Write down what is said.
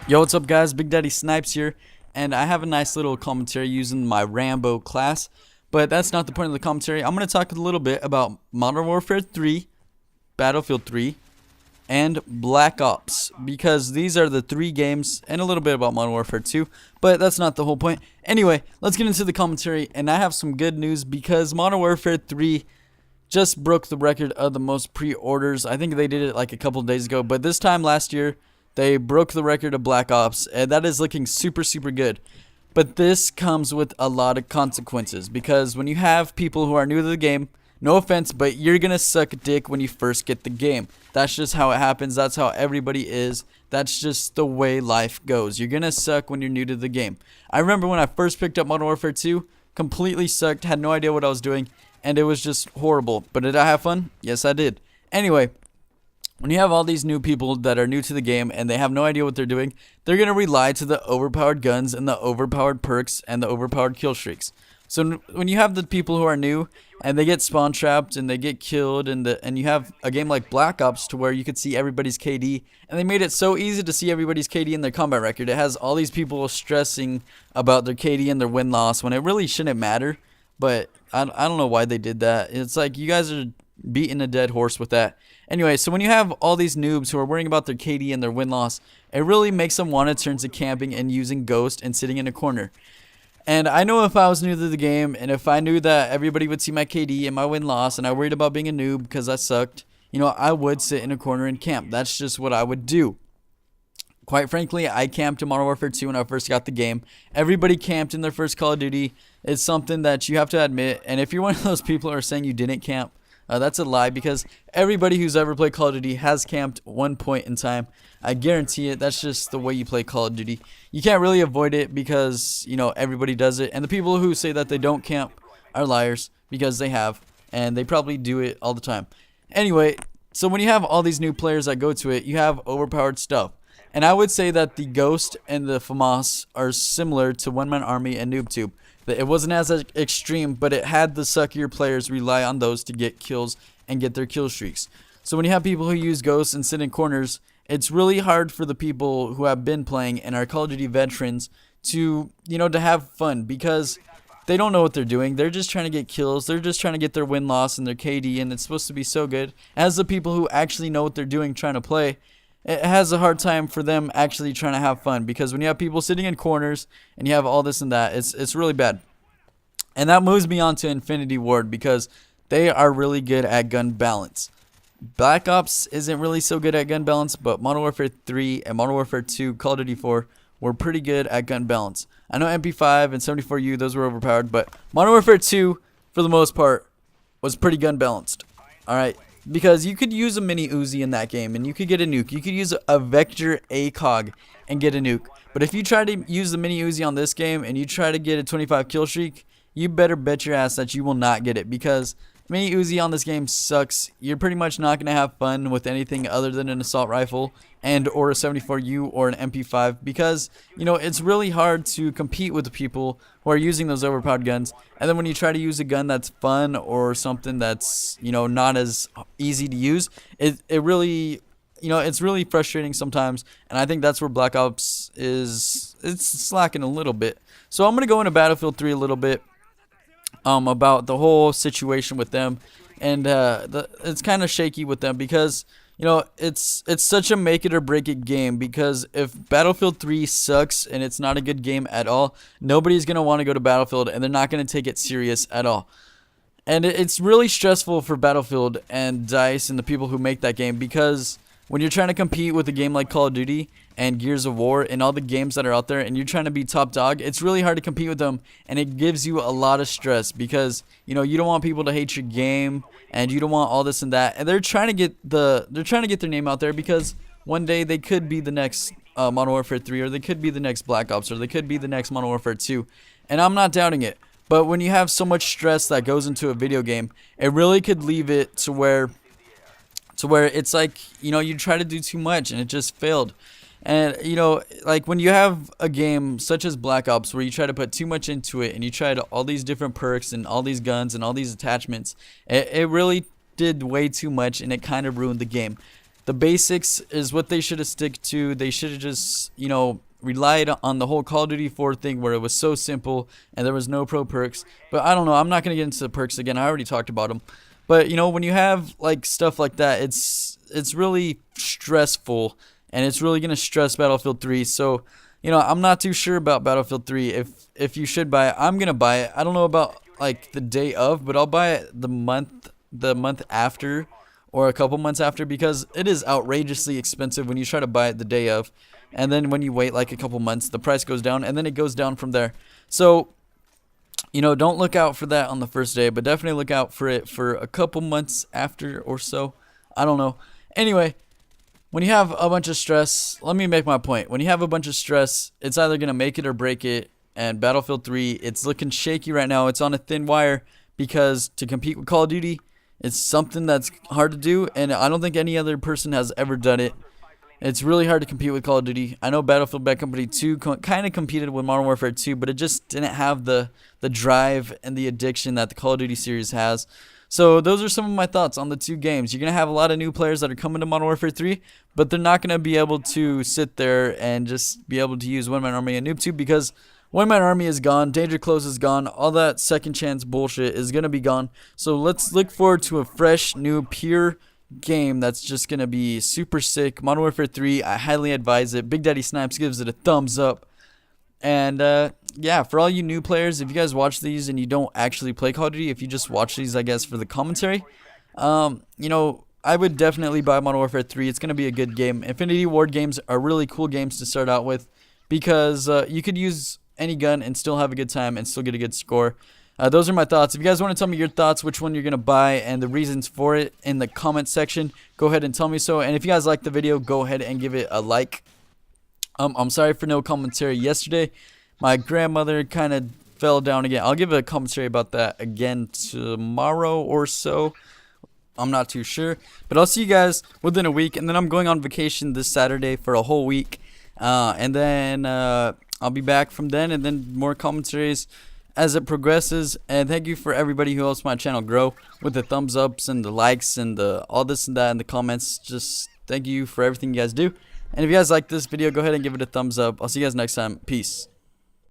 Yo, what's up guys? BigDaddySnipez here, and I have a nice little commentary using my Rambo class, but that's not the point of the commentary. I'm going to talk a little bit about Modern Warfare 3, Battlefield 3, and Black Ops, because these are the three games, and a little bit about Modern Warfare 2, but that's not the whole point. Anyway, let's get into the commentary, and I have some good news because Modern Warfare 3 just broke the record of the most pre-orders. I think they did it like a couple of days ago, but this time last year, they broke the record of Black Ops, and that is looking super good. But this comes with a lot of consequences, because when you have people who are new to the game, no offense, but you're going to suck dick when you first get the game. That's just how it happens. That's how everybody is. That's just the way life goes. You're going to suck when you're new to the game. I remember when I first picked up Modern Warfare 2, completely sucked, had no idea what I was doing, and it was just horrible. But did I have fun? Yes, I did. Anyway, when you have all these new people that are new to the game and they have no idea what they're doing, they're going to rely to the overpowered guns and the overpowered perks and the overpowered kill streaks. So when you have the people who are new and they get spawn trapped and they get killed, and you have a game like Black Ops to where you could see everybody's KD, and they made it so easy to see everybody's KD in their combat record. It has all these people stressing about their KD and their win-loss when it really shouldn't matter, but I don't know why they did that. It's like you guys are beating a dead horse with that. Anyway, so when you have all these noobs who are worrying about their KD and their win-loss, it really makes them want to turn to camping and using Ghost and sitting in a corner. And I know if I was new to the game, and if I knew that everybody would see my KD and my win-loss, and I worried about being a noob because I sucked, I would sit in a corner and camp. That's just what I would do. Quite frankly, I camped in Modern Warfare 2 when I first got the game. Everybody camped in their first Call of Duty. It's something that you have to admit. And if you're one of those people who are saying you didn't camp, that's a lie, because everybody who's ever played Call of Duty has camped one point in time. I guarantee it. That's just the way you play Call of Duty. You can't really avoid it because, everybody does it. And the people who say that they don't camp are liars, because they have. And they probably do it all the time. Anyway, so when you have all these new players that go to it, you have overpowered stuff. And I would say that the Ghost and the FAMAS are similar to One Man Army and NoobTube. It wasn't as extreme, but it had the suckier players rely on those to get kills and get their kill streaks. So when you have people who use Ghosts and sit in corners, it's really hard for the people who have been playing and are Call of Duty veterans to, to have fun, because they don't know what they're doing. They're just trying to get kills. They're just trying to get their win-loss and their KD, and it's supposed to be so good. As the people who actually know what they're doing trying to play, it has a hard time for them actually trying to have fun, because when you have people sitting in corners and you have all this and that, it's really bad. And that moves me on to Infinity Ward, because they are really good at gun balance. Black Ops isn't really so good at gun balance, but Modern Warfare 3 and Modern Warfare 2, Call of Duty 4 were pretty good at gun balance. I know MP5 and 74U, those were overpowered, but Modern Warfare 2, for the most part, was pretty gun balanced. Alright? Because you could use a mini Uzi in that game and you could get a nuke. You could use a Vector ACOG and get a nuke. But if you try to use the mini Uzi on this game and you try to get a 25 kill streak, you better bet your ass that you will not get it, because mini Uzi on this game sucks. You're pretty much not going to have fun with anything other than an assault rifle and or a 74U or an MP5, because it's really hard to compete with the people who are using those overpowered guns. And then when you try to use a gun that's fun or something that's not as easy to use, it really it's really frustrating sometimes. And I think that's where Black Ops it's slacking a little bit. So I'm going to go into Battlefield 3 a little bit about the whole situation with them, and it's kind of shaky with them, because it's such a make it or break it game. Because if Battlefield 3 sucks and it's not a good game at all, nobody's gonna want to go to Battlefield, and they're not gonna take it serious at all. And it's really stressful for Battlefield and DICE and the people who make that game, because when you're trying to compete with a game like Call of Duty and Gears of War and all the games that are out there, and you're trying to be top dog, it's really hard to compete with them, and it gives you a lot of stress, because you don't want people to hate your game, and you don't want all this and that, and they're trying to get their name out there, because one day they could be the next Modern Warfare 3, or they could be the next Black Ops, or they could be the next Modern Warfare 2, and I'm not doubting it. But when you have so much stress that goes into a video game, it really could leave it to where it's like, you try to do too much and it just failed. And, like when you have a game such as Black Ops where you try to put too much into it and you try to all these different perks and all these guns and all these attachments, it really did way too much, and it kind of ruined the game. The basics is what they should have stick to. They should have just, you know, relied on the whole Call of Duty 4 thing where it was so simple and there was no pro perks. But I don't know. I'm not going to get into the perks again. I already talked about them. But, you know, when you have like stuff like that, it's really stressful, and it's really going to stress Battlefield 3. So, you know, I'm not too sure about Battlefield 3. If you should buy it, I'm going to buy it. I don't know about like the day of, but I'll buy it the month after, or a couple months after, because it is outrageously expensive when you try to buy it the day of. And then when you wait like a couple months, the price goes down, and then it goes down from there. So, you know, don't look out for that on the first day, but definitely look out for it for a couple months after or so. I don't know. Anyway, when you have a bunch of stress, let me make my point. When you have a bunch of stress, it's either going to make it or break it. And Battlefield 3, it's looking shaky right now. It's on a thin wire, because to compete with Call of Duty, it's something that's hard to do, and I don't think any other person has ever done it. It's really hard to compete with Call of Duty. I know Battlefield Bad Company 2 kind of competed with Modern Warfare 2, but it just didn't have the drive and the addiction that the Call of Duty series has. So those are some of my thoughts on the two games. You're going to have a lot of new players that are coming to Modern Warfare 3, but they're not going to be able to sit there and just be able to use One Man Army and Noob Tube, because One Man Army is gone, Danger Close is gone, all that second chance bullshit is going to be gone. So let's look forward to a fresh, new, pure game that's just going to be super sick. Modern Warfare 3, I highly advise it. BigDaddySnipez gives it a thumbs up. And yeah, for all you new players, if you guys watch these and you don't actually play Call of Duty, if you just watch these, I guess, for the commentary, you know, I would definitely buy Modern Warfare 3. It's going to be a good game. Infinity Ward games are really cool games to start out with, because you could use any gun and still have a good time and still get a good score. Those are my thoughts. If you guys want to tell me your thoughts, which one you're going to buy and the reasons for it in the comment section, go ahead and tell me so. And if you guys like the video, go ahead and give it a like. I'm sorry for no commentary yesterday. My grandmother kind of fell down again. I'll give a commentary about that again tomorrow or so. I'm not too sure. But I'll see you guys within a week. And then I'm going on vacation this Saturday for a whole week. And then I'll be back from then, and then more commentaries as it progresses. And thank you for everybody who helps my channel grow with the thumbs ups and the likes and the all this and that in the comments. Just thank you for everything you guys do. And if you guys like this video, go ahead and give it a thumbs up. I'll see you guys next time. Peace.